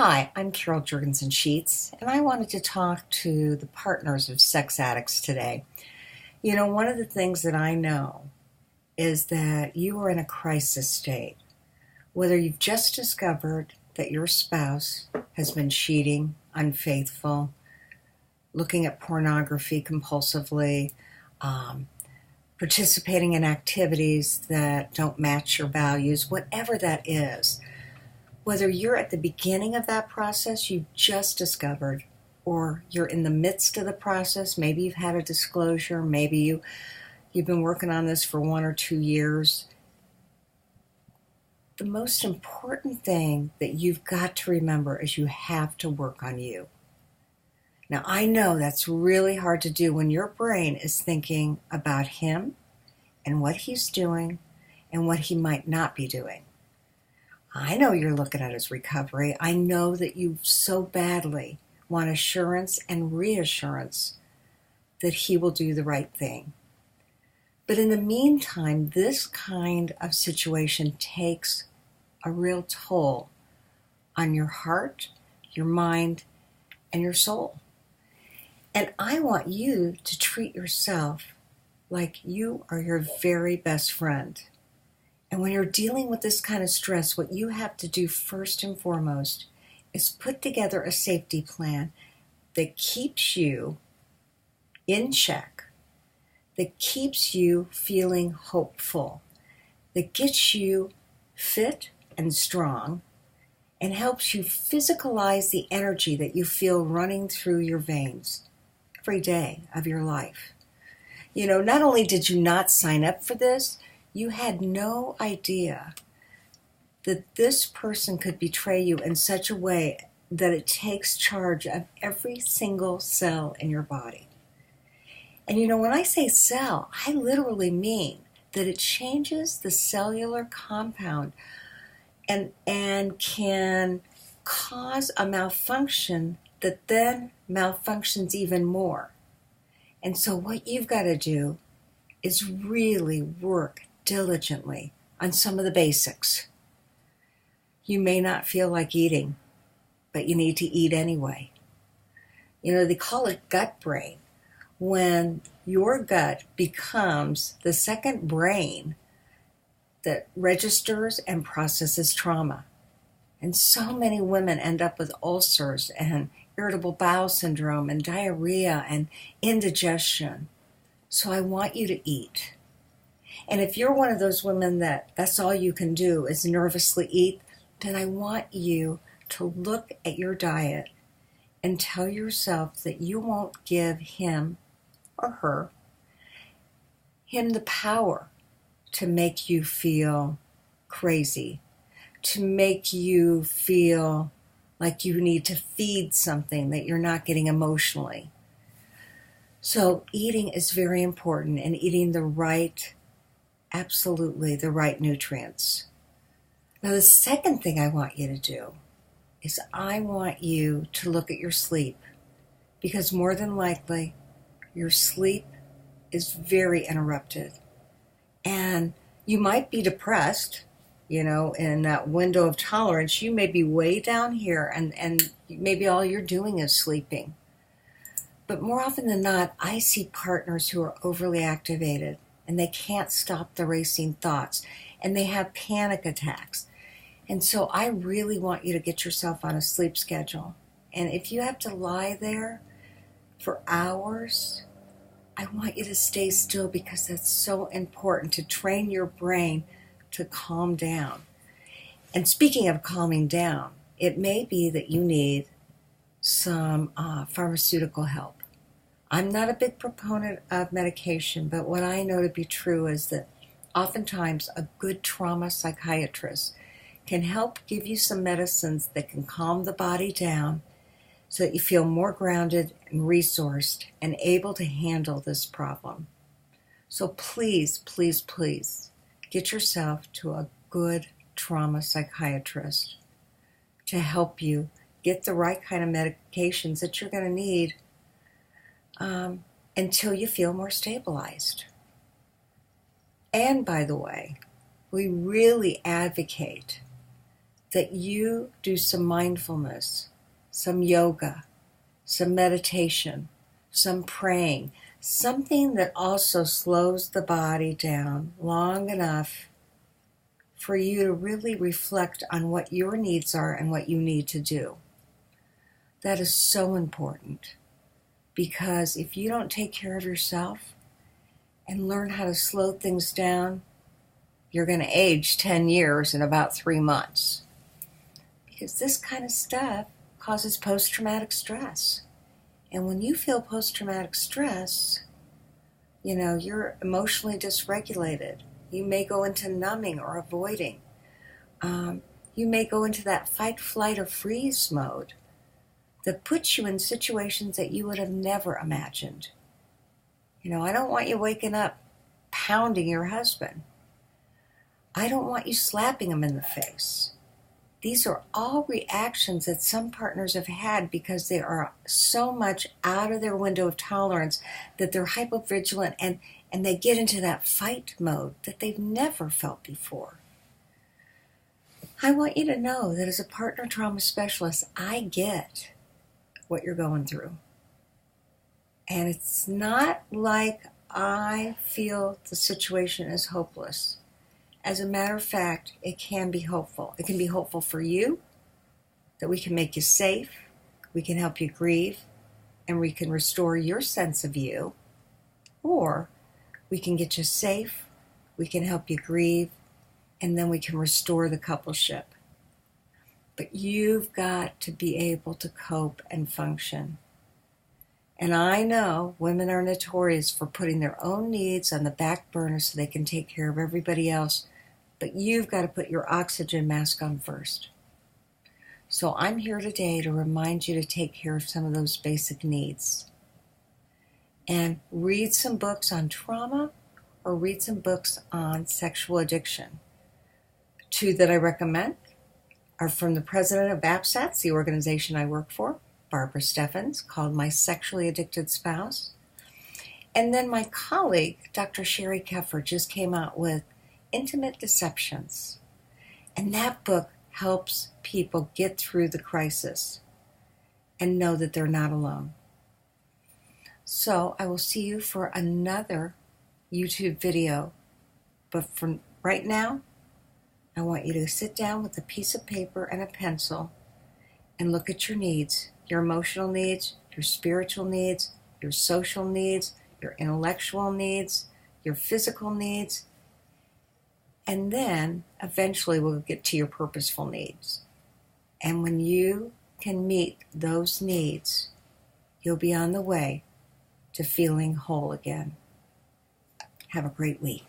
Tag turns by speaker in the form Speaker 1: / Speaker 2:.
Speaker 1: Hi, I'm Carol Jurgensen Sheets, and I wanted to talk to the partners of sex addicts today. You know, one of the things that I know is that you are in a crisis state. Whether you've just discovered that your spouse has been cheating, unfaithful, looking at pornography compulsively, um, participating in activities that don't match your values, whatever that is, whether you're at the beginning of that process you've just discovered, or you're in the midst of the process, maybe you've had a disclosure, maybe you've been working on this for 1 or 2 years, the most important thing that you've got to remember is you have to work on you. Now, I know that's really hard to do when your brain is thinking about him and what he's doing and what he might not be doing. I know you're looking at his recovery. I know that you so badly want assurance and reassurance that he will do the right thing. But in the meantime, this kind of situation takes a real toll on your heart, your mind, and your soul. And I want you to treat yourself like you are your very best friend. And when you're dealing with this kind of stress, what you have to do first and foremost is put together a safety plan that keeps you in check, that keeps you feeling hopeful, that gets you fit and strong, and helps you physicalize the energy that you feel running through your veins every day of your life. You know, not only did you not sign up for this, you had no idea that this person could betray you in such a way that it takes charge of every single cell in your body. And you know, when I say cell, I literally mean that it changes the cellular compound and can cause a malfunction that then malfunctions even more. And so what you've got to do is really work diligently on some of the basics. You may not feel like eating, but you need to eat anyway. You know, they call it gut brain. When your gut becomes the second brain that registers and processes trauma. And so many women end up with ulcers and irritable bowel syndrome and diarrhea and indigestion. So I want you to eat. And if you're one of those women that's all you can do is nervously eat, then I want you to look at your diet and tell yourself that you won't give him or her the power to make you feel crazy, to make you feel like you need to feed something that you're not getting emotionally. So eating is very important, and eating absolutely the right nutrients. Now, the second thing I want you to do is I want you to look at your sleep, because more than likely your sleep is very interrupted. And you might be depressed, you know, in that window of tolerance. You may be way down here and maybe all you're doing is sleeping. But more often than not, I see partners who are overly activated and they can't stop the racing thoughts and they have panic attacks. And so I really want you to get yourself on a sleep schedule. And if you have to lie there for hours, I want you to stay still, because that's so important to train your brain to calm down. And speaking of calming down, it may be that you need some pharmaceutical help. I'm not a big proponent of medication, but what I know to be true is that oftentimes a good trauma psychiatrist can help give you some medicines that can calm the body down so that you feel more grounded and resourced and able to handle this problem. So please, please, please get yourself to a good trauma psychiatrist to help you get the right kind of medications that you're going to need until you feel more stabilized. And by the way, we really advocate that you do some mindfulness, some yoga, some meditation, some praying, something that also slows the body down long enough for you to really reflect on what your needs are and what you need to do. That is so important, because if you don't take care of yourself and learn how to slow things down, you're going to age 10 years in about 3 months. Because this kind of stuff causes post-traumatic stress. And when you feel post-traumatic stress, you're emotionally dysregulated. You may go into numbing or avoiding. You may go into that fight, flight, or freeze mode that puts you in situations that you would have never imagined. I don't want you waking up pounding your husband. I don't want you slapping him in the face. These are all reactions that some partners have had because they are so much out of their window of tolerance that they're hypervigilant and they get into that fight mode that they've never felt before. I want you to know that as a partner trauma specialist, I get what you're going through. And it's not like I feel the situation is hopeless. As a matter of fact, it can be hopeful. It can be hopeful for you, that we can make you safe, we can help you grieve, and we can restore your sense of you. Or we can get you safe, we can help you grieve, and then we can restore the coupleship. But you've got to be able to cope and function. And I know women are notorious for putting their own needs on the back burner so they can take care of everybody else. But you've got to put your oxygen mask on first. So I'm here today to remind you to take care of some of those basic needs. And read some books on trauma or read some books on sexual addiction. 2 that I recommend are from the president of APSATS, the organization I work for, Barbara Steffens, called My Sexually Addicted Spouse. And then my colleague, Dr. Sherry Keffer, just came out with Intimate Deceptions. And that book helps people get through the crisis and know that they're not alone. So I will see you for another YouTube video. But for right now, I want you to sit down with a piece of paper and a pencil and look at your needs, your emotional needs, your spiritual needs, your social needs, your intellectual needs, your physical needs, and then eventually we'll get to your purposeful needs. And when you can meet those needs, you'll be on the way to feeling whole again. Have a great week.